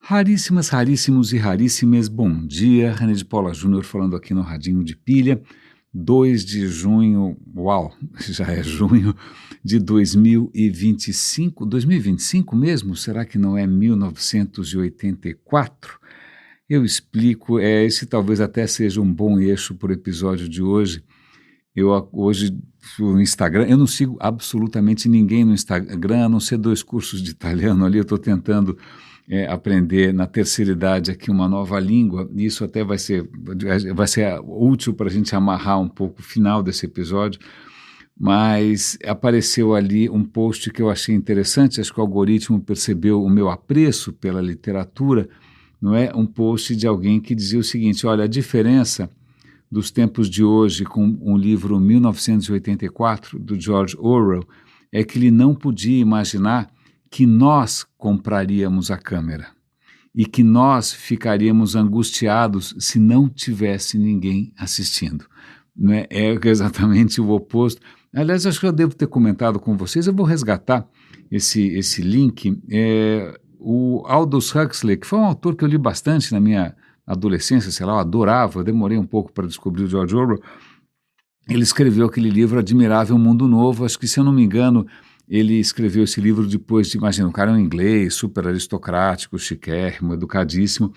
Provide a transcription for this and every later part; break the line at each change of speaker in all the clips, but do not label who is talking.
Raríssimas, raríssimos e raríssimas, bom dia, René de Paula Júnior falando aqui no Radinho de Pilha, 2 de junho, uau, já é junho de 2025, 2025 mesmo? Será que não é 1984? Eu explico, esse talvez até seja um bom eixo para o episódio de hoje. Hoje no Instagram, eu não sigo absolutamente ninguém no Instagram, a não ser 2 cursos de italiano ali, eu estou tentando aprender na terceira idade aqui uma nova língua, e isso até vai ser útil para a gente amarrar um pouco o final desse episódio, mas apareceu ali um post que eu achei interessante, acho que o algoritmo percebeu o meu apreço pela literatura, não é? Um post de alguém que dizia o seguinte, olha, a diferença dos tempos de hoje com o livro 1984, do George Orwell, é que ele não podia imaginar que nós compraríamos a câmera e que nós ficaríamos angustiados se não tivesse ninguém assistindo. Não é? É exatamente o oposto. Aliás, acho que eu devo ter comentado com vocês, eu vou resgatar esse link. O Aldous Huxley, que foi um autor que eu li bastante na minha adolescência, sei lá, eu adorava, eu demorei um pouco para descobrir o George Orwell. Ele escreveu aquele livro Admirável Mundo Novo, acho que, se eu não me engano, ele escreveu esse livro depois de, imagina, um cara em inglês, super aristocrático, chiquérrimo, educadíssimo,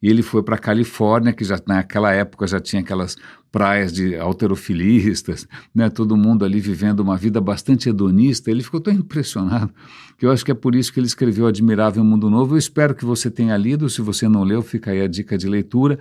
e ele foi para a Califórnia, que já naquela época já tinha aquelas praias de halterofilistas, né, todo mundo ali vivendo uma vida bastante hedonista. Ele ficou tão impressionado que eu acho que é por isso que ele escreveu Admirável Mundo Novo. Eu espero que você tenha lido, se você não leu, fica aí a dica de leitura.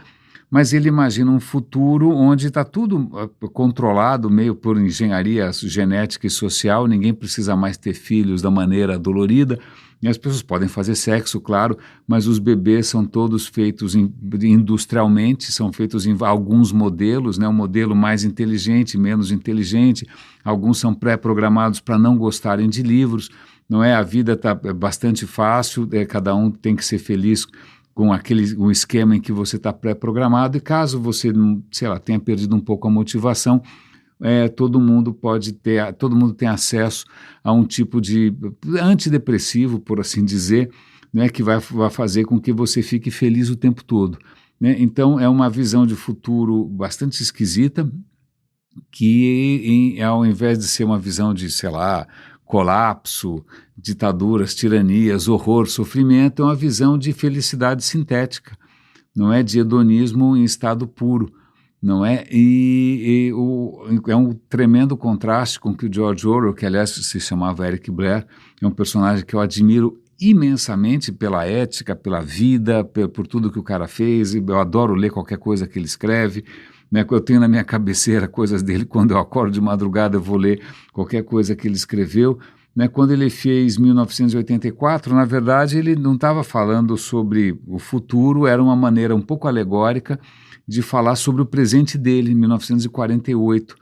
Mas ele imagina um futuro onde está tudo controlado, meio por engenharia genética e social, ninguém precisa mais ter filhos da maneira dolorida, e as pessoas podem fazer sexo, claro, mas os bebês são todos feitos industrialmente, são feitos em alguns modelos, né, um modelo mais inteligente, menos inteligente, alguns são pré-programados para não gostarem de livros, não é? A vida está bastante fácil, cada um tem que ser feliz com um esquema em que você está pré-programado, e caso você, sei lá, tenha perdido um pouco a motivação, todo mundo tem acesso a um tipo de antidepressivo, por assim dizer, né, que vai fazer com que você fique feliz o tempo todo, né? Então é uma visão de futuro bastante esquisita, que ao invés de ser uma visão de, sei lá, colapso, ditaduras, tiranias, horror, sofrimento, é uma visão de felicidade sintética, não é? De hedonismo em estado puro, não é? É um tremendo contraste com que o George Orwell, que aliás se chamava Eric Blair, é um personagem que eu admiro imensamente pela ética, pela vida, por tudo que o cara fez, eu adoro ler qualquer coisa que ele escreve, né? Eu tenho na minha cabeceira coisas dele, quando eu acordo de madrugada eu vou ler qualquer coisa que ele escreveu, né? Quando ele fez 1984, na verdade ele não estava falando sobre o futuro, era uma maneira um pouco alegórica de falar sobre o presente dele, em 1948,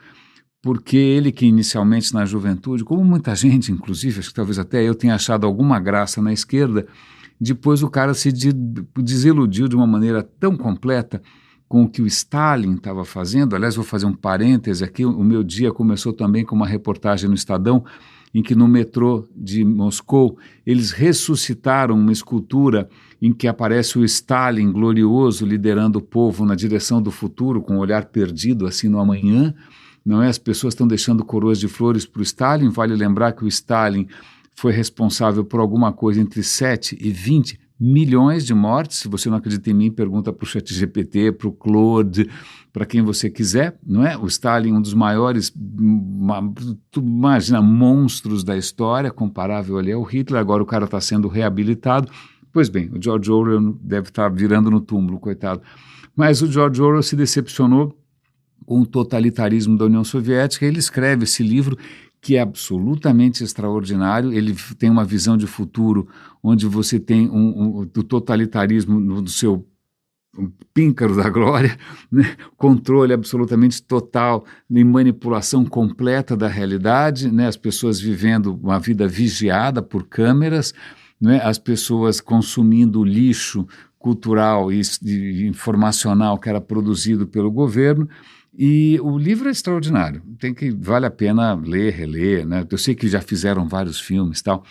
porque ele, que inicialmente na juventude, como muita gente, inclusive, acho que talvez até eu tenha achado alguma graça na esquerda, depois o cara se desiludiu de uma maneira tão completa com o que o Stalin estava fazendo. Aliás, vou fazer um parêntese aqui, o meu dia começou também com uma reportagem no Estadão, em que no metrô de Moscou eles ressuscitaram uma escultura em que aparece o Stalin glorioso liderando o povo na direção do futuro, com um olhar perdido assim no amanhã, não é? As pessoas estão deixando coroas de flores para o Stalin. Vale lembrar que o Stalin foi responsável por alguma coisa entre 7 e 20 milhões de mortes. Se você não acredita em mim, pergunta para o ChatGPT, para o Claude, para quem você quiser, não é? O Stalin, um dos maiores, imagina, monstros da história, comparável ali ao Hitler. Agora o cara está sendo reabilitado. Pois bem, o George Orwell deve estar virando no túmulo, coitado. Mas o George Orwell se decepcionou com o totalitarismo da União Soviética. Ele escreve esse livro, que é absolutamente extraordinário. Ele tem uma visão de futuro onde você tem o totalitarismo no seu píncaro da glória, né? Controle absolutamente total e manipulação completa da realidade, né? As pessoas vivendo uma vida vigiada por câmeras, né? As pessoas consumindo lixo cultural e informacional que era produzido pelo governo. E o livro é extraordinário, vale a pena ler, reler, né? Eu sei que já fizeram vários filmes e tal,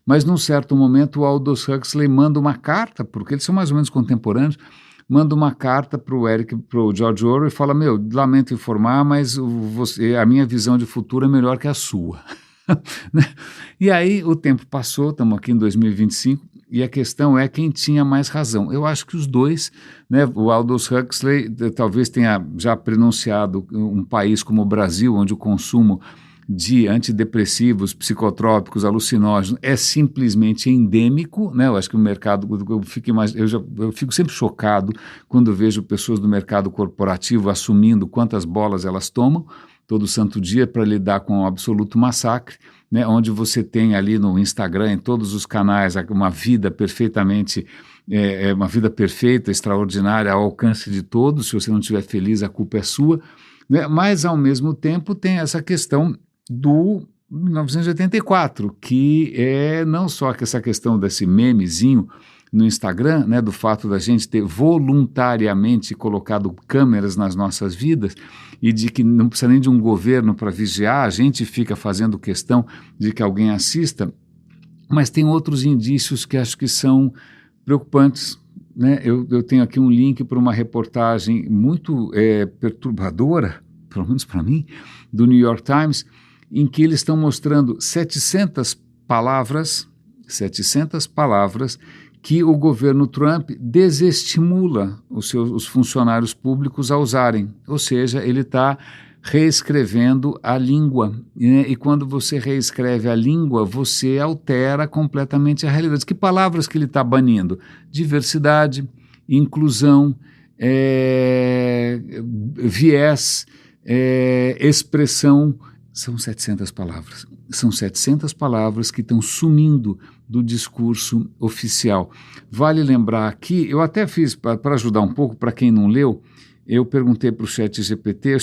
Mas num certo momento o Aldous Huxley manda uma carta, porque eles são mais ou menos contemporâneos, manda uma carta para o George Orwell e fala, lamento informar, mas a minha visão de futuro é melhor que a sua. E aí o tempo passou, estamos aqui em 2025, e a questão é quem tinha mais razão. Eu acho que os dois, né, o Aldous Huxley talvez tenha já pronunciado um país como o Brasil, onde o consumo de antidepressivos, psicotrópicos, alucinógenos é simplesmente endêmico, né? Eu acho que o mercado, eu fico sempre chocado quando vejo pessoas do mercado corporativo assumindo quantas bolas elas tomam todo santo dia para lidar com um absoluto massacre, né? Onde você tem ali no Instagram, em todos os canais, uma vida perfeitamente, uma vida perfeita, extraordinária, ao alcance de todos. Se você não estiver feliz, a culpa é sua, né? Mas, ao mesmo tempo, tem essa questão do 1984, que é não só essa questão desse memezinho no Instagram, né, do fato da gente ter voluntariamente colocado câmeras nas nossas vidas e de que não precisa nem de um governo para vigiar, a gente fica fazendo questão de que alguém assista, mas tem outros indícios que acho que são preocupantes, né? Eu tenho aqui um link para uma reportagem muito perturbadora, pelo menos para mim, do New York Times, em que eles estão mostrando 700 palavras que o governo Trump desestimula os funcionários públicos a usarem. Ou seja, ele está reescrevendo a língua, né? E quando você reescreve a língua, você altera completamente a realidade. Que palavras que ele está banindo? Diversidade, inclusão, viés, expressão. São 700 palavras. São 700 palavras que estão sumindo do discurso oficial. Vale lembrar aqui, eu até fiz, para ajudar um pouco, para quem não leu, eu perguntei para o ChatGPT,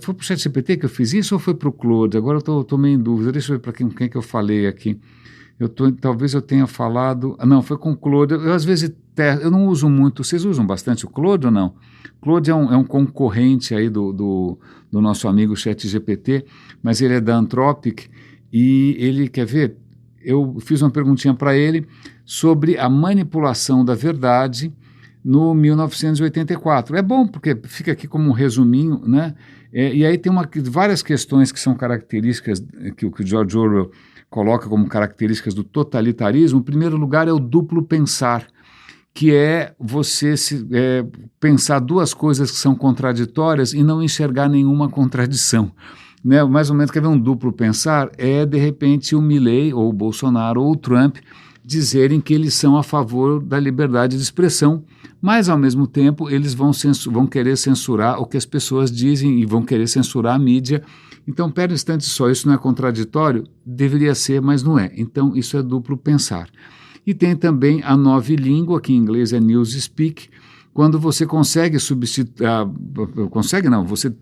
foi para o ChatGPT que eu fiz isso ou foi para o Claude? Agora eu estou meio em dúvida, deixa eu ver para quem que eu falei aqui. Talvez eu tenha falado, não, foi com o Claude, eu às vezes, eu não uso muito, vocês usam bastante o Claude ou não? Claude é um concorrente aí do nosso amigo ChatGPT, mas ele é da Anthropic e ele, quer ver, eu fiz uma perguntinha para ele sobre a manipulação da verdade no 1984. É bom porque fica aqui como um resuminho, né? E aí tem várias questões que são características que o George Orwell coloca como características do totalitarismo. Em primeiro lugar é o duplo pensar, que é você pensar duas coisas que são contraditórias e não enxergar nenhuma contradição. Né? Mais ou menos, quer ver um duplo pensar? É, de repente, o Milley, ou o Bolsonaro, ou o Trump, dizerem que eles são a favor da liberdade de expressão, mas, ao mesmo tempo, eles vão querer censurar o que as pessoas dizem e vão querer censurar a mídia. Então, pera um instante só, isso não é contraditório? Deveria ser, mas não é. Então, isso é duplo pensar. E tem também a nova língua, que em inglês é newspeak, quando você consegue substituir, você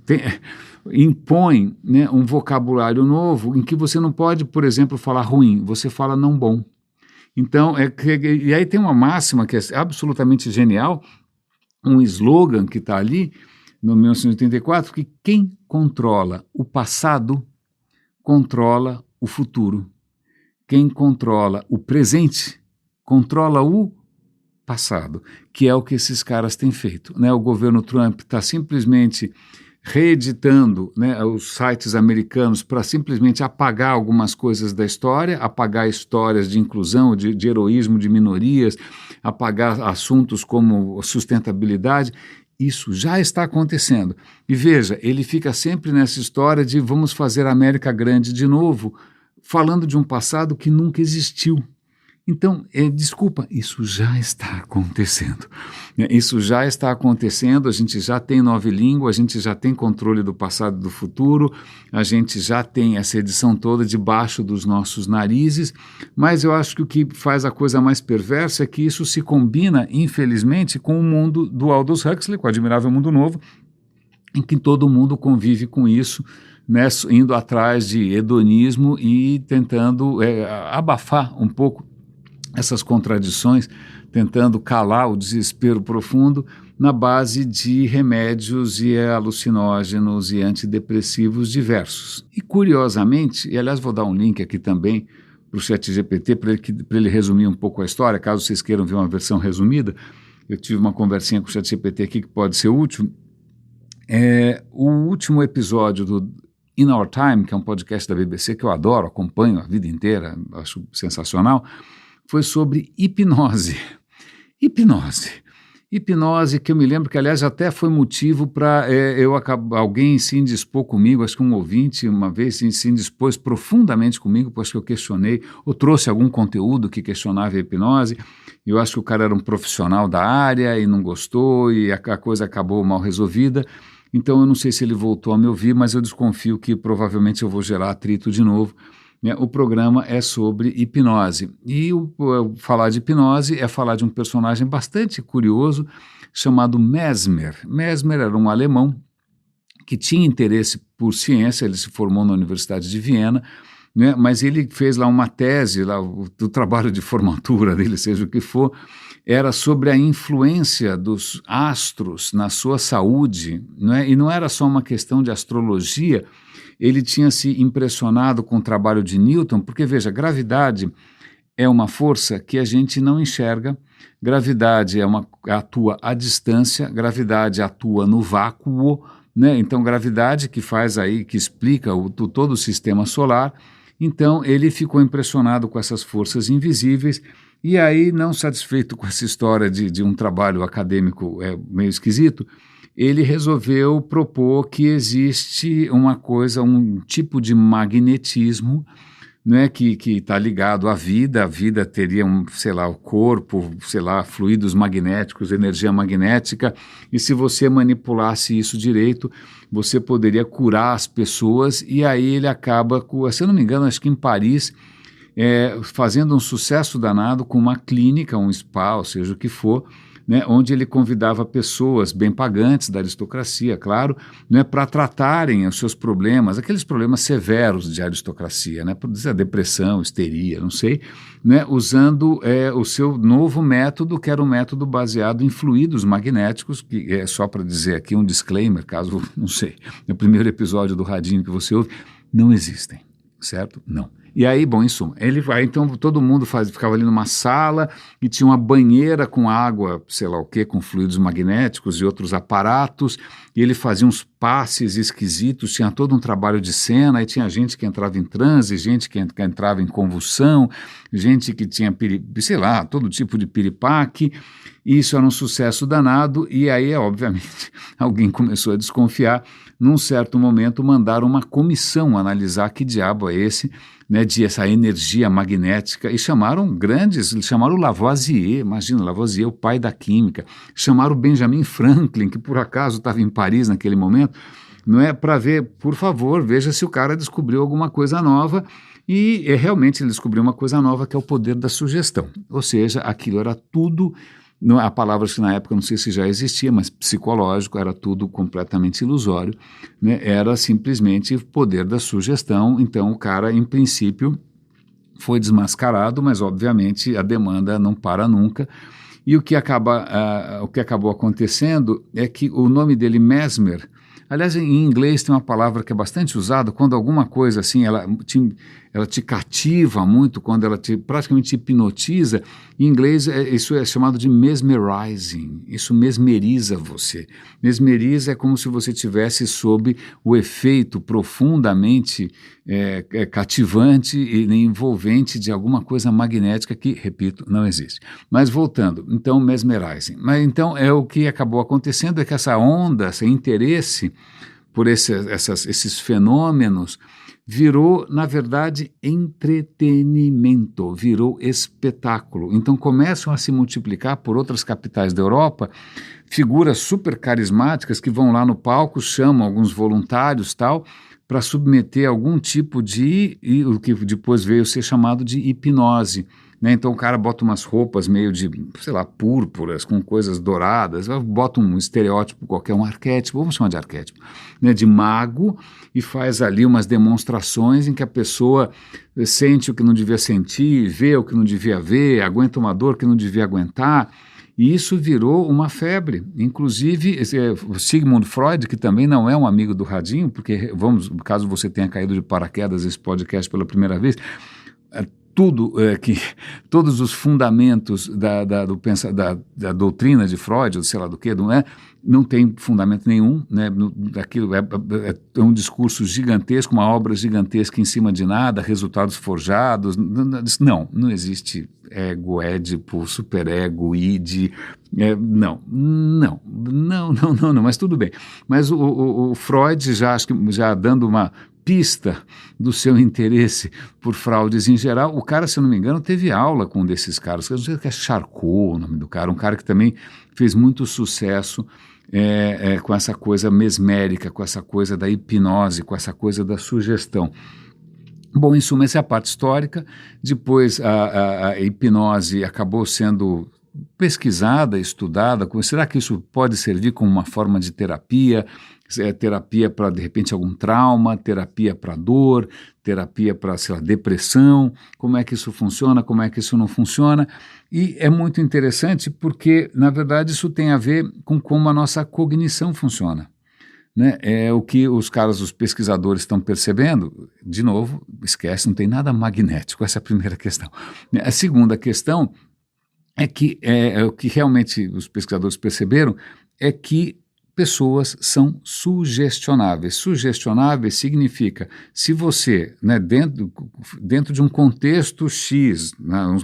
impõe, né, um vocabulário novo em que você não pode, por exemplo, falar ruim, você fala não bom. Então, e aí tem uma máxima que é absolutamente genial, um slogan que está ali, no 1984, que quem controla o passado, controla o futuro. Quem controla o presente, controla o passado, que é o que esses caras têm feito, né? O governo Trump está simplesmente reeditando, né, os sites americanos para simplesmente apagar algumas coisas da história, apagar histórias de inclusão, de heroísmo de minorias, apagar assuntos como sustentabilidade. Isso já está acontecendo. E veja, ele fica sempre nessa história de vamos fazer a América grande de novo, falando de um passado que nunca existiu. Então, desculpa, isso já está acontecendo. Isso já está acontecendo, a gente já tem nova língua, a gente já tem controle do passado e do futuro, a gente já tem essa edição toda debaixo dos nossos narizes, mas eu acho que o que faz a coisa mais perversa é que isso se combina, infelizmente, com o mundo do Aldous Huxley, com o Admirável Mundo Novo, em que todo mundo convive com isso, né, indo atrás de hedonismo e tentando abafar um pouco essas contradições, tentando calar o desespero profundo na base de remédios e alucinógenos e antidepressivos diversos. E curiosamente, e aliás vou dar um link aqui também para o ChatGPT para ele resumir um pouco a história, caso vocês queiram ver uma versão resumida. Eu tive uma conversinha com o ChatGPT aqui que pode ser útil. O último episódio do In Our Time, que é um podcast da BBC que eu adoro, acompanho a vida inteira, acho sensacional, foi sobre hipnose. Hipnose, que eu me lembro que, aliás, até foi motivo para alguém se indispor comigo, acho que um ouvinte uma vez se indispôs profundamente comigo, pois que eu questionei, ou trouxe algum conteúdo que questionava a hipnose. Eu acho que o cara era um profissional da área e não gostou, e a coisa acabou mal resolvida. Então eu não sei se ele voltou a me ouvir, mas eu desconfio que provavelmente eu vou gerar atrito de novo. O programa é sobre hipnose, e falar de hipnose é falar de um personagem bastante curioso chamado Mesmer. Mesmer era um alemão que tinha interesse por ciência, ele se formou na Universidade de Viena, mas ele fez lá uma tese, do trabalho de formatura dele, seja o que for, era sobre a influência dos astros na sua saúde, e não era só uma questão de astrologia. Ele tinha se impressionado com o trabalho de Newton, porque, veja, gravidade é uma força que a gente não enxerga, gravidade atua à distância, gravidade atua no vácuo, Então, gravidade que explica todo o sistema solar. Então, ele ficou impressionado com essas forças invisíveis, e aí, não satisfeito com essa história de um trabalho acadêmico meio esquisito, ele resolveu propor que existe um tipo de magnetismo, que está ligado à vida. A vida teria o corpo, fluidos magnéticos, energia magnética, e se você manipulasse isso direito, você poderia curar as pessoas. E aí ele acaba, se eu não me engano, acho que em Paris, fazendo um sucesso danado com uma clínica, um spa, ou seja o que for, onde ele convidava pessoas bem pagantes da aristocracia, claro, para tratarem os seus problemas, aqueles problemas severos de aristocracia, por dizer depressão, histeria, não sei, usando o seu novo método, que era um método baseado em fluidos magnéticos, que é só para dizer aqui um disclaimer, caso, não sei, no primeiro episódio do Radinho que você ouve, não existem, certo? Não. E aí, bom, em suma, então todo mundo ficava ali numa sala e tinha uma banheira com água, sei lá o quê, com fluidos magnéticos e outros aparatos, e ele fazia uns passes esquisitos, tinha todo um trabalho de cena, e tinha gente que entrava em transe, gente que entrava em convulsão, gente que tinha, todo tipo de piripaque. Isso era um sucesso danado, e aí, obviamente, alguém começou a desconfiar. Num certo momento, mandaram uma comissão analisar que diabo é esse, de essa energia magnética, e chamaram o Lavoisier, imagina, Lavoisier, o pai da química, chamaram o Benjamin Franklin, que por acaso estava em Paris naquele momento, para ver, por favor, veja se o cara descobriu alguma coisa nova. E realmente ele descobriu uma coisa nova, que é o poder da sugestão, ou seja, aquilo era tudo. A palavra que na época não sei se já existia, mas psicológico, era tudo completamente ilusório, Era simplesmente poder da sugestão. Então o cara, em princípio, foi desmascarado, mas obviamente a demanda não para nunca. E o que acabou acontecendo é que o nome dele, Mesmer, aliás, em inglês tem uma palavra que é bastante usada quando alguma coisa assim, ela te cativa muito, quando ela praticamente te hipnotiza. Em inglês, isso é chamado de mesmerizing, isso mesmeriza você. Mesmeriza é como se você estivesse sob o efeito profundamente cativante e envolvente de alguma coisa magnética que, repito, não existe. Mas voltando, então, mesmerizing. Mas então, o que acabou acontecendo é que essa onda, esse interesse por esses fenômenos, virou, na verdade, entretenimento, virou espetáculo. Então começam a se multiplicar por outras capitais da Europa figuras super carismáticas que vão lá no palco, chamam alguns voluntários para submeter algum tipo o que depois veio a ser chamado de hipnose. Então o cara bota umas roupas meio de, púrpuras, com coisas douradas, bota um estereótipo qualquer, um arquétipo, vamos chamar de arquétipo, de mago, e faz ali umas demonstrações em que a pessoa sente o que não devia sentir, vê o que não devia ver, aguenta uma dor que não devia aguentar. E isso virou uma febre. Inclusive, Sigmund Freud, que também não é um amigo do Radinho, porque, caso você tenha caído de paraquedas esse podcast pela primeira vez, tudo, todos os fundamentos da doutrina de Freud, ou sei lá do que, não tem fundamento nenhum, né? Daquilo é um discurso gigantesco, uma obra gigantesca em cima de nada, resultados forjados. Não existe ego, édipo, superego, id. Não, mas tudo bem. Mas o Freud, acho que já dando uma pista do seu interesse por fraudes em geral, o cara, se eu não me engano, teve aula com um desses caras, eu não sei que é Charcot o nome do cara, um cara que também fez muito sucesso com essa coisa mesmérica, com essa coisa da hipnose, com essa coisa da sugestão. Bom, em suma, essa é a parte histórica. Depois a hipnose acabou sendo pesquisada, estudada. Será que isso pode servir como uma forma de terapia? Terapia para, de repente, algum trauma, terapia para dor, terapia para, sei lá, depressão, como é que isso funciona, como é que isso não funciona. E é muito interessante porque, na verdade, isso tem a ver com como a nossa cognição funciona. Né? É o que os pesquisadores estão percebendo. De novo, esquece, não tem nada magnético, essa é a primeira questão. A segunda questão é que o que realmente os pesquisadores perceberam é que pessoas são sugestionáveis. Sugestionáveis significa, se você, né, dentro de um contexto X, né, um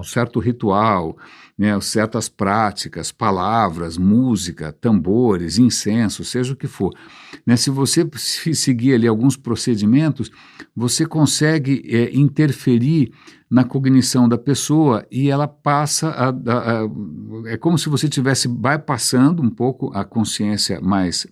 certo ritual, né, certas práticas, palavras, música, tambores, incenso, seja o que for, né, se você seguir ali alguns procedimentos, você consegue interferir na cognição da pessoa e ela passa é como se você estivesse bypassando um pouco a consciência mais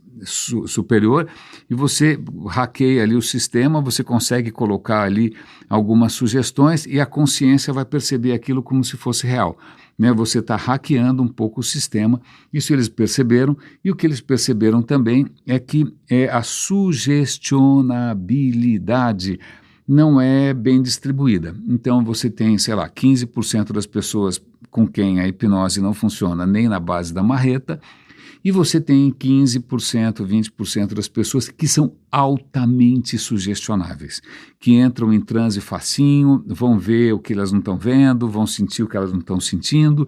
superior e você hackeia ali o sistema, você consegue colocar ali algumas sugestões e a consciência vai perceber aquilo como se fosse real. Né? Você está hackeando um pouco o sistema, isso eles perceberam, e o que eles perceberam também é que a sugestionabilidade não é bem distribuída. Então você tem, sei lá, 15% das pessoas com quem a hipnose não funciona nem na base da marreta, e você tem 15%, 20% das pessoas que são altamente sugestionáveis, que entram em transe facinho, vão ver o que elas não estão vendo, vão sentir o que elas não estão sentindo,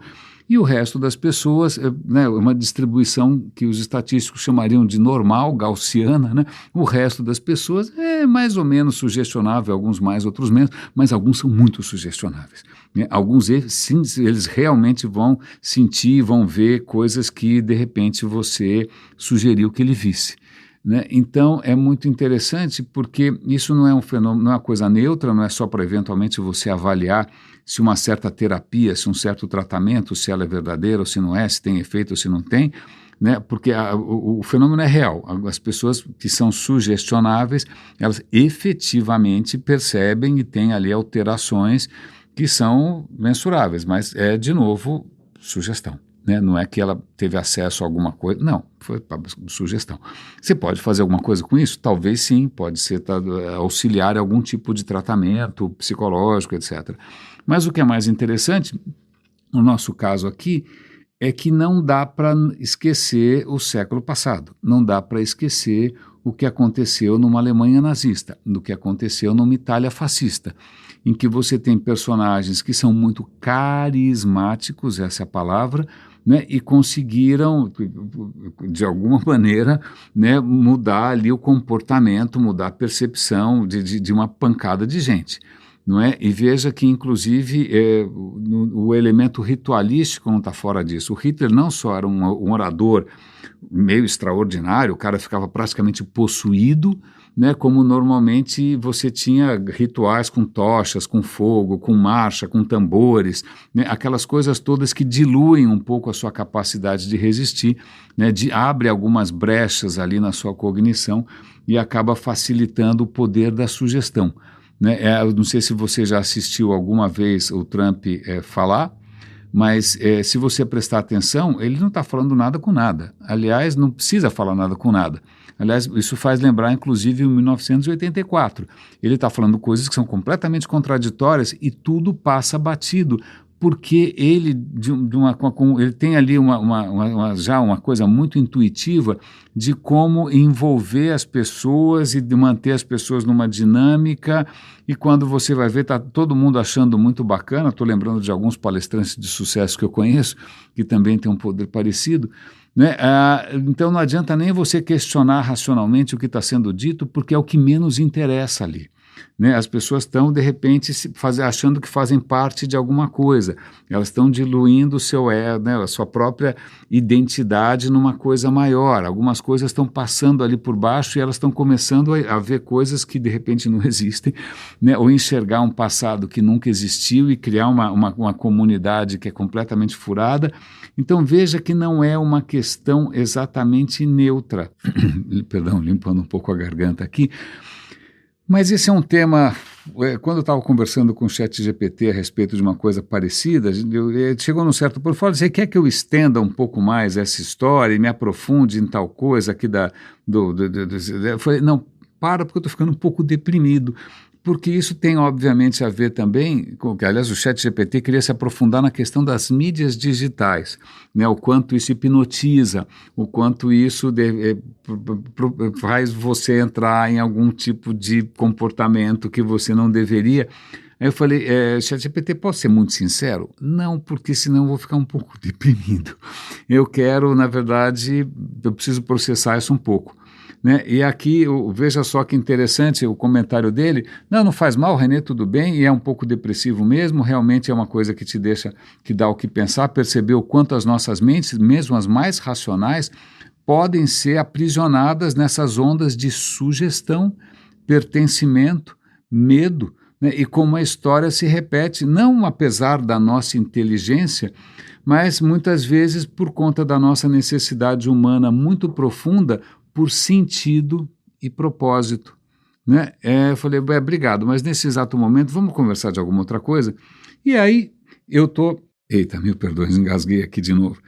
e o resto das pessoas, né, uma distribuição que os estatísticos chamariam de normal, gaussiana, né? O resto das pessoas é mais ou menos sugestionável, alguns mais, outros menos, mas alguns são muito sugestionáveis. Né? Alguns, sim, eles realmente vão sentir, vão ver coisas que, de repente, você sugeriu que ele visse. Né? Então, é muito interessante porque isso não é um fenômeno, não é uma coisa neutra, não é só para eventualmente você avaliar se uma certa terapia, se um certo tratamento, se ela é verdadeira ou se não é, se tem efeito ou se não tem, né? Porque o fenômeno é real. As pessoas que são sugestionáveis, elas efetivamente percebem e têm ali alterações que são mensuráveis, mas é, de novo, sugestão. Né? Não é que ela teve acesso a alguma coisa, não, foi sugestão. Você pode fazer alguma coisa com isso? Talvez sim, pode ser auxiliar algum tipo de tratamento psicológico, etc. Mas o que é mais interessante, no nosso caso aqui, é que não dá para esquecer o século passado, não dá para esquecer o que aconteceu numa Alemanha nazista, do que aconteceu numa Itália fascista, em que você tem personagens que são muito carismáticos, essa é a palavra, né, e conseguiram, de alguma maneira, né, mudar ali o comportamento, mudar a percepção de uma pancada de gente. Não é? E veja que, inclusive, o elemento ritualístico não está fora disso. O Hitler não só era um orador meio extraordinário, o cara ficava praticamente possuído, né, como normalmente você tinha rituais com tochas, com fogo, com marcha, com tambores, né, aquelas coisas todas que diluem um pouco a sua capacidade de resistir, né, abre algumas brechas ali na sua cognição e acaba facilitando o poder da sugestão. Né? Eu não sei se você já assistiu alguma vez o Trump falar, mas se você prestar atenção, ele não está falando nada com nada. Aliás, não precisa falar nada com nada. Aliás, isso faz lembrar, inclusive, em 1984. Ele está falando coisas que são completamente contraditórias e tudo passa batido, porque ele, ele tem ali já uma coisa muito intuitiva de como envolver as pessoas e de manter as pessoas numa dinâmica, e quando você vai ver, está todo mundo achando muito bacana. Estou lembrando de alguns palestrantes de sucesso que eu conheço, que também têm um poder parecido, né? Então não adianta nem você questionar racionalmente o que está sendo dito, porque é o que menos interessa ali. Né? As pessoas estão, de repente, achando que fazem parte de alguma coisa. Elas estão diluindo a sua própria identidade numa coisa maior. Algumas coisas estão passando ali por baixo e elas estão começando a ver coisas que, de repente, não existem, né? Ou enxergar um passado que nunca existiu e criar uma comunidade que é completamente furada. Então, veja que não é uma questão exatamente neutra. Perdão, limpando um pouco a garganta aqui. Mas esse é um tema, quando eu estava conversando com o ChatGPT a respeito de uma coisa parecida, chegou num certo ponto e falou: você quer que eu estenda um pouco mais essa história e me aprofunde em tal coisa aqui eu falei, não, porque eu estou ficando um pouco deprimido. Porque isso tem, obviamente, a ver também com que, aliás, o ChatGPT queria se aprofundar na questão das mídias digitais, né? O quanto isso hipnotiza, o quanto isso faz você entrar em algum tipo de comportamento que você não deveria. Aí eu falei, ChatGPT, posso ser muito sincero? Não, porque senão eu vou ficar um pouco deprimido. Eu quero, na verdade, eu preciso processar isso um pouco. Né? E aqui, veja só que interessante o comentário dele. Não faz mal, Renê, tudo bem, e é um pouco depressivo mesmo, realmente é uma coisa que te deixa, que dá o que pensar, perceber o quanto as nossas mentes, mesmo as mais racionais, podem ser aprisionadas nessas ondas de sugestão, pertencimento, medo, né? E como a história se repete, não apesar da nossa inteligência, mas muitas vezes por conta da nossa necessidade humana muito profunda por sentido e propósito, né? Eu falei, obrigado, mas nesse exato momento vamos conversar de alguma outra coisa. E aí eu estou, eita, mil perdões, engasguei aqui de novo.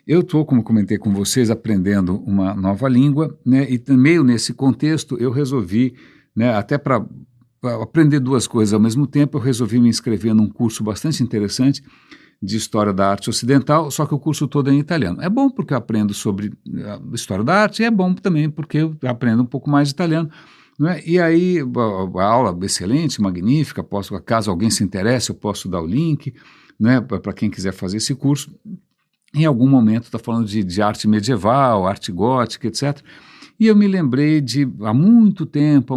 Eu estou, como comentei com vocês, aprendendo uma nova língua, né? E meio nesse contexto eu resolvi, né, até para aprender duas coisas ao mesmo tempo, eu resolvi me inscrever num curso bastante interessante de História da Arte Ocidental, só que o curso todo é em italiano. É bom porque eu aprendo sobre a História da Arte, e é bom também porque eu aprendo um pouco mais de italiano. Né? E aí, a aula excelente, magnífica, caso alguém se interesse, eu posso dar o link, né, para quem quiser fazer esse curso. Em algum momento está falando de arte medieval, arte gótica, etc., e eu me lembrei de, há muito tempo,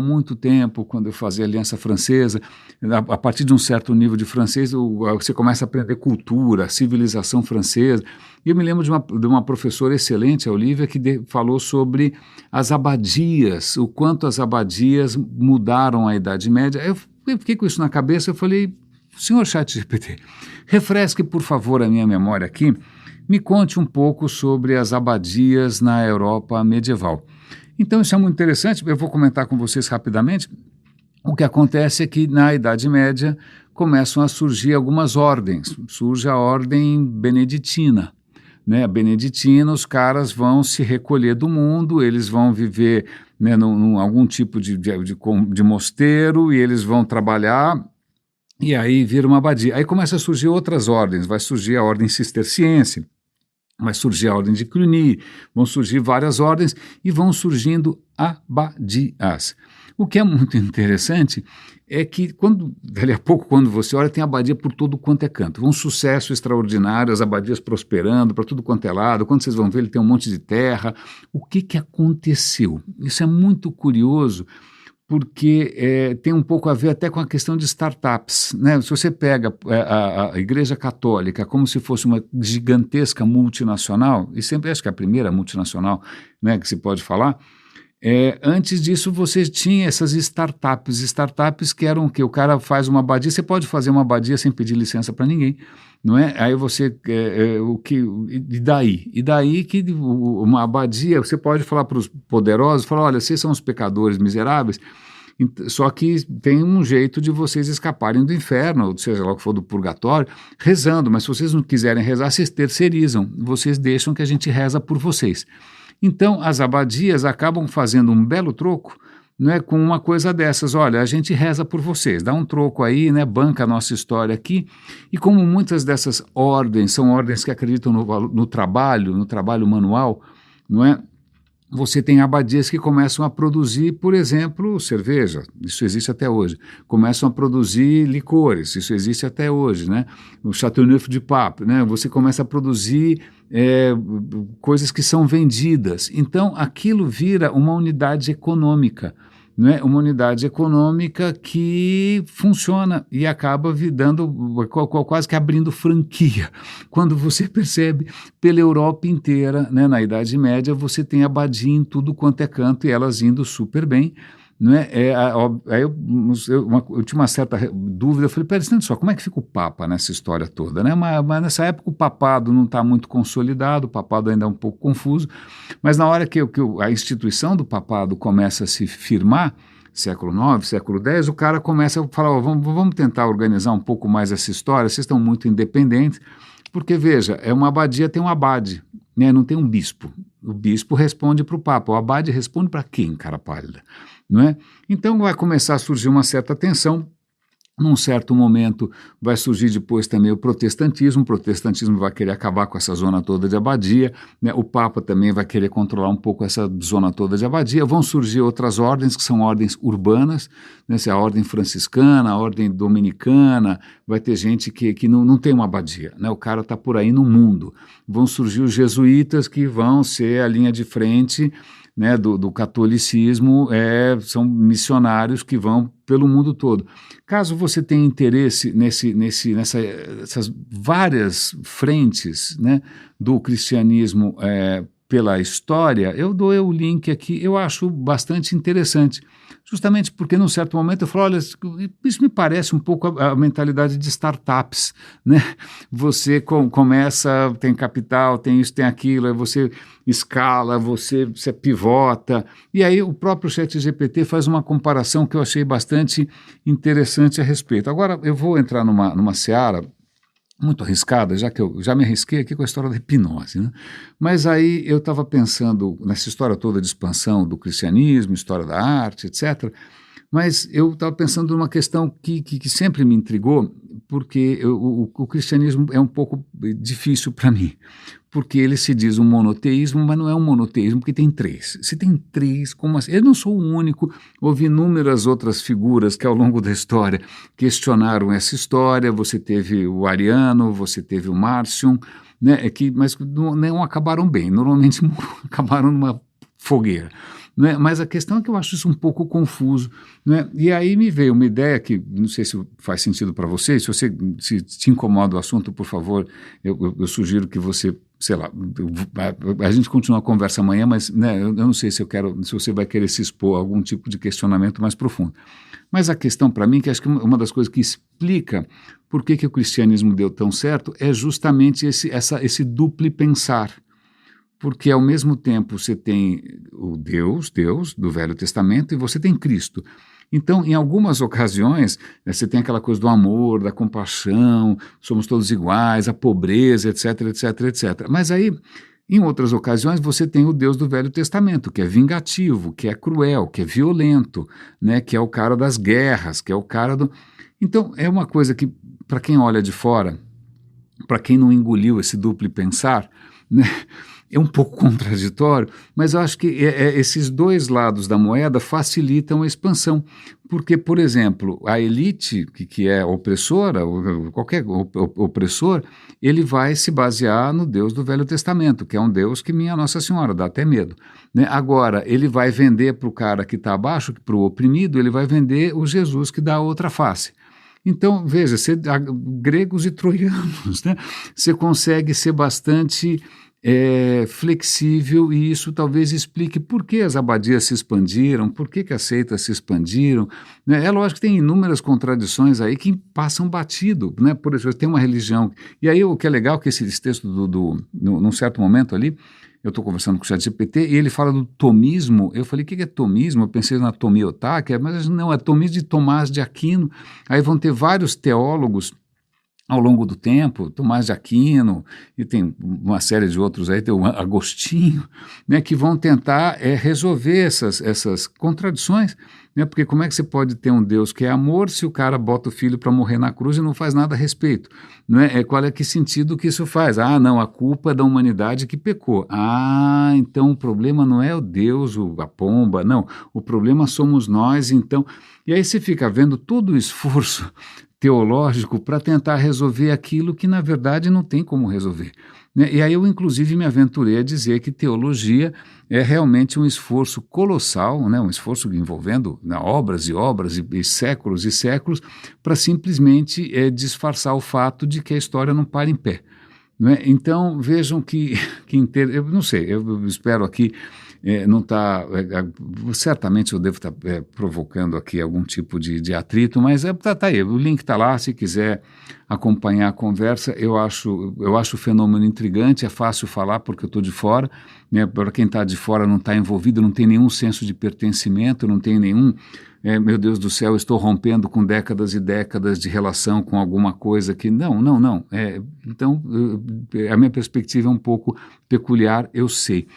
quando eu fazia Aliança Francesa, a partir de um certo nível de francês, você começa a aprender cultura, civilização francesa. E eu me lembro de uma professora excelente, a Olivia, que falou sobre as abadias, o quanto as abadias mudaram a Idade Média. Eu fiquei com isso na cabeça, eu falei, senhor ChatGPT, refresque, por favor, a minha memória aqui, me conte um pouco sobre as abadias na Europa medieval. Então isso é muito interessante, eu vou comentar com vocês rapidamente. O que acontece é que na Idade Média começam a surgir algumas ordens. Surge a ordem beneditina. Né? A beneditina, os caras vão se recolher do mundo, eles vão viver, né, num algum tipo de mosteiro, e eles vão trabalhar, e aí vira uma abadia. Aí começa a surgir outras ordens, vai surgir a ordem cisterciense, vai surgir a ordem de Cluny, vão surgir várias ordens e vão surgindo abadias. O que é muito interessante é que, dali a pouco, quando você olha, tem abadia por todo quanto é canto. Um sucesso extraordinário, as abadias prosperando para tudo quanto é lado. Quando vocês vão ver, ele tem um monte de terra. O que aconteceu? Isso é muito curioso, porque tem um pouco a ver até com a questão de startups, né? Se você pega a Igreja Católica como se fosse uma gigantesca multinacional, e sempre acho que é a primeira multinacional, né, que se pode falar, antes disso você tinha essas startups que eram o quê? O cara faz uma abadia, você pode fazer uma abadia sem pedir licença para ninguém, não é? Aí você, e daí que uma abadia, você pode falar para os poderosos, falar, olha, vocês são os pecadores miseráveis, só que tem um jeito de vocês escaparem do inferno, ou seja lá o que for, do purgatório, rezando, mas se vocês não quiserem rezar, vocês terceirizam, vocês deixam que a gente reza por vocês. Então, as abadias acabam fazendo um belo troco, não é, com uma coisa dessas, olha, a gente reza por vocês, dá um troco aí, né, banca a nossa história aqui, e como muitas dessas ordens são ordens que acreditam no trabalho manual, não é? Você tem abadias que começam a produzir, por exemplo, cerveja, isso existe até hoje. Começam a produzir licores, isso existe até hoje, né? O Châteauneuf-du-Pape, né? Você começa a produzir coisas que são vendidas. Então, aquilo vira uma unidade econômica, né? Uma unidade econômica que funciona e acaba dando, quase que abrindo franquia. Quando você percebe, pela Europa inteira, né, na Idade Média, você tem abadia em tudo quanto é canto e elas indo super bem. Não é? Aí eu tinha uma certa dúvida, eu falei, pera só, como é que fica o Papa nessa história toda? Né? Mas nessa época o papado não está muito consolidado, o papado ainda é um pouco confuso, mas na hora que a instituição do papado começa a se firmar, século IX, século X, o cara começa a falar, vamos tentar organizar um pouco mais essa história, vocês estão muito independentes, porque veja, uma abadia tem um abade, né? Não tem um bispo. O bispo responde para o Papa, o abade responde para quem, cara pálida? Não é? Então vai começar a surgir uma certa tensão. Num certo momento vai surgir depois também o protestantismo vai querer acabar com essa zona toda de abadia, né? O Papa também vai querer controlar um pouco essa zona toda de abadia, vão surgir outras ordens que são ordens urbanas, né? A ordem franciscana, a ordem dominicana, vai ter gente que não tem uma abadia, né? O cara está por aí no mundo, vão surgir os jesuítas que vão ser a linha de frente, né, do catolicismo, são missionários que vão pelo mundo todo. Caso você tenha interesse nessas várias frentes, né, do cristianismo pela história, eu dou o link aqui, eu acho bastante interessante. Justamente porque, num certo momento, eu falo, olha, isso me parece um pouco a mentalidade de startups, né? Você começa, tem capital, tem isso, tem aquilo, aí você escala, você pivota, e aí o próprio ChatGPT faz uma comparação que eu achei bastante interessante a respeito. Agora, eu vou entrar numa seara muito arriscada, já que eu já me arrisquei aqui com a história da hipnose, né? Mas aí eu estava pensando nessa história toda de expansão do cristianismo, história da arte, etc., mas eu estava pensando numa questão que sempre me intrigou, porque o cristianismo é um pouco difícil para mim, porque ele se diz um monoteísmo, mas não é um monoteísmo, porque tem três. Se tem três, como assim? Eu não sou o único, houve inúmeras outras figuras que ao longo da história questionaram essa história, você teve o Ariano, você teve o Marcion, né, mas não acabaram bem, normalmente acabaram numa fogueira. Né? Mas a questão é que eu acho isso um pouco confuso, né? E aí me veio uma ideia que, não sei se faz sentido para você, se te incomoda o assunto, por favor, eu sugiro que você, sei lá, a gente continua a conversa amanhã, mas né, eu não sei se você vai querer se expor a algum tipo de questionamento mais profundo. Mas a questão para mim, que acho que uma das coisas que explica por que o cristianismo deu tão certo, é justamente esse duplo pensar. Porque ao mesmo tempo você tem o Deus do Velho Testamento e você tem Cristo. Então, em algumas ocasiões, você tem aquela coisa do amor, da compaixão, somos todos iguais, a pobreza, etc, etc, etc. Mas aí, em outras ocasiões, você tem o Deus do Velho Testamento, que é vingativo, que é cruel, que é violento, né, que é o cara das guerras, que é o cara do... Então, é uma coisa que, para quem olha de fora, para quem não engoliu esse duplo pensar, né, é um pouco contraditório, mas eu acho que esses dois lados da moeda facilitam a expansão, porque, por exemplo, a elite, que é opressora, qualquer opressor, ele vai se basear no Deus do Velho Testamento, que é um Deus que minha Nossa Senhora dá até medo, né? Agora, ele vai vender para o cara que está abaixo, para o oprimido, ele vai vender o Jesus que dá a outra face. Então, veja, gregos e troianos, né? Você consegue ser bastante flexível, e isso talvez explique por que as abadias se expandiram, por que as seitas se expandiram, né? É lógico que tem inúmeras contradições aí que passam batido, né? Por exemplo, tem uma religião, e aí o que é legal é que esse texto, num certo momento ali, eu estou conversando com o ChatGPT e ele fala do tomismo. Eu falei, o que é tomismo? Eu pensei na tomiotá, mas não, é tomismo de Tomás de Aquino. Aí vão ter vários teólogos ao longo do tempo, Tomás de Aquino, e tem uma série de outros aí, tem o Agostinho, né, que vão tentar resolver essas contradições, né, porque como é que você pode ter um Deus que é amor se o cara bota o filho para morrer na cruz e não faz nada a respeito? Né? Qual é que sentido que isso faz? Ah, não, a culpa é da humanidade que pecou. Ah, então o problema não é o Deus, a pomba, não, o problema somos nós, então... E aí você fica vendo todo o esforço teológico para tentar resolver aquilo que, na verdade, não tem como resolver. Né? E aí eu, inclusive, me aventurei a dizer que teologia é realmente um esforço colossal, né? Um esforço envolvendo obras e obras e séculos, para simplesmente disfarçar o fato de que a história não para em pé. Né? Então, vejam eu não sei, eu espero aqui não está... certamente eu devo estar provocando aqui algum tipo de atrito, mas tá aí, o link está lá, se quiser acompanhar a conversa. Eu acho o fenômeno intrigante, é fácil falar porque eu estou de fora, né? Para quem está de fora, não está envolvido, não tem nenhum senso de pertencimento, não tem nenhum... meu Deus do céu, estou rompendo com décadas e décadas de relação com alguma coisa que... Não. Então, a minha perspectiva é um pouco peculiar, eu sei.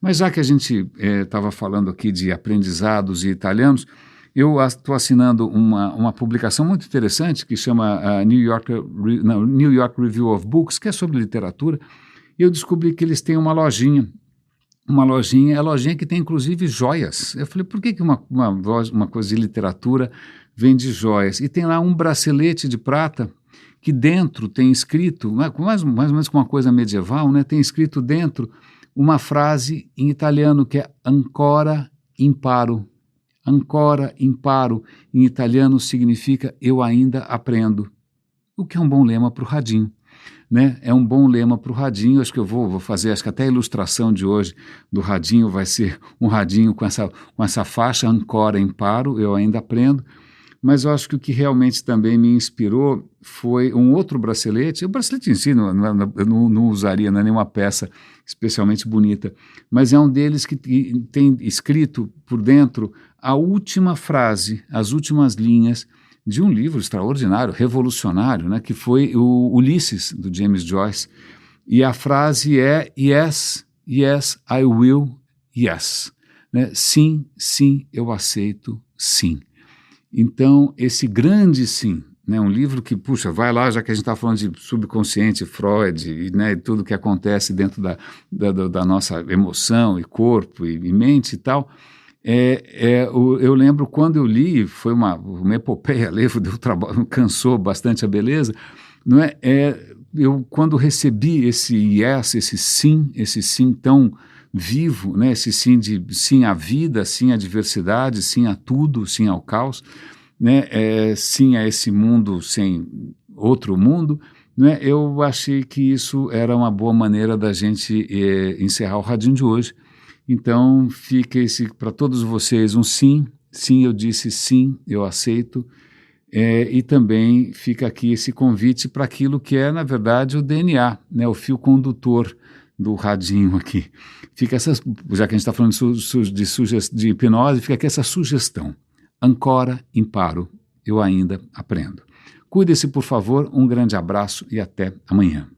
Mas já que a gente estava falando aqui de aprendizados e italianos, eu estou assinando uma publicação muito interessante que chama New York Review of Books, que é sobre literatura, e eu descobri que eles têm uma lojinha que tem inclusive joias. Eu falei, por que uma coisa de literatura vende joias? E tem lá um bracelete de prata que dentro tem escrito, mais ou menos com uma coisa medieval, né, tem escrito dentro uma frase em italiano que é ancora imparo. Ancora imparo em italiano significa eu ainda aprendo, o que é um bom lema para o radinho. Né? É um bom lema para o radinho. Acho que eu vou fazer, acho que até a ilustração de hoje do radinho vai ser um radinho com essa faixa, ancora imparo, eu ainda aprendo. Mas eu acho que o que realmente também me inspirou foi um outro bracelete. O bracelete em si eu não usaria, não é nenhuma peça especialmente bonita, mas é um deles que tem escrito por dentro a última frase, as últimas linhas de um livro extraordinário, revolucionário, né, que foi o Ulisses, do James Joyce. E a frase é yes, yes, I will, yes. Né? Sim, sim, eu aceito, sim. Então, esse grande sim, né, um livro que, puxa, vai lá, já que a gente está falando de subconsciente, Freud, e, né, tudo que acontece dentro da nossa emoção e corpo e mente e tal, eu lembro quando eu li, foi uma epopeia ler, deu trabalho, cansou bastante a beleza, não é? Eu quando recebi esse yes, esse sim tão vivo, né? Esse sim de sim à vida, sim à diversidade, sim a tudo, sim ao caos, né? Sim a esse mundo sem outro mundo, né? Eu achei que isso era uma boa maneira da gente encerrar o radinho de hoje. Então fica para todos vocês um sim, eu disse sim, eu aceito. E também fica aqui esse convite para aquilo que é, na verdade, o DNA, né, o fio condutor do radinho aqui. Fica já que a gente está falando de hipnose, fica aqui essa sugestão. Ancora imparo, eu ainda aprendo. Cuide-se, por favor, um grande abraço e até amanhã.